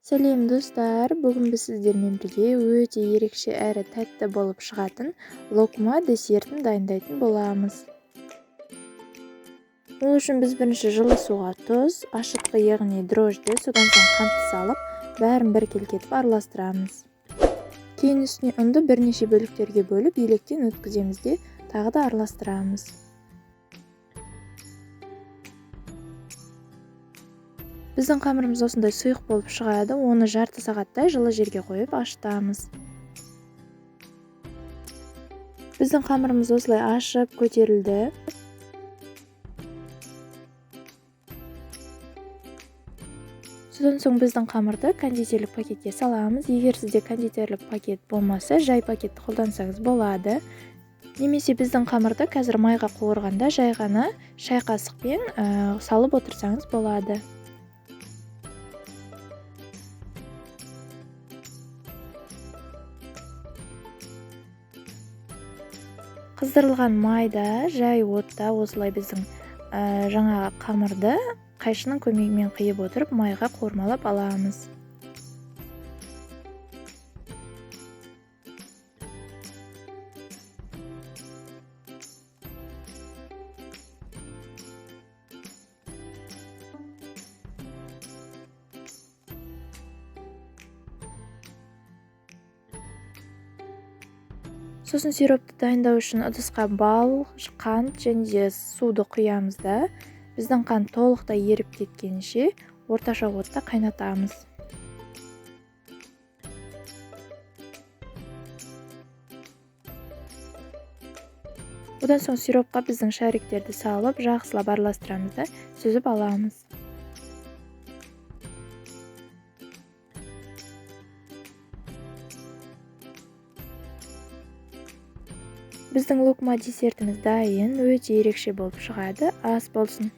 Сәлем достар, бүгін біз сіздермен бірге өте ерекше әрі тәтті болып шығатын локма десертін дайындайтын боламыз. Ол үшін біз бірінші жылы суға тұз, ашытқы яғни дрожжи, содан соң қантты салып, бәрін бір келкетіп араластырамыз. Кейін үстіне ұнды бірнеше бөліктерге бөліп, електен өткіземіз де тағы да араластырамыз. Біздің қамырымыз осындай сұйық болып шығады, оны жарты сағаттай жылы жерге қойып ашытамыз. Біздің қамырымыз осылай ашып көтерілді. Содан соң біздің қамырды кондитерлік пакетке саламыз. Егер сізде кондитерлік пакет болмаса, жай пакетті қолдансаңыз болады. Немесе біздің қамырды қазір майға қуырғанда жай ғана шай қасықпен салып отырсаңыз болады. Қыздырылған майда жай отта осылай біздің жаңағы қамырды қайшының көмегімен қиып отырып майға қуырмалап аламыз. Сосын сиропты дайындау үшін ыдысқа бал, қант және де суды құямыз да, біздің қант толықтай еріп кеткенше орташа отта қайнатамыз. Одан соң сиропқа біздің шариктерді салып, жақсылап араластырамыз да, сүзіп аламыз. Біздің локма десертіміз дайын, өте ерекше болып шығады, ас болсын.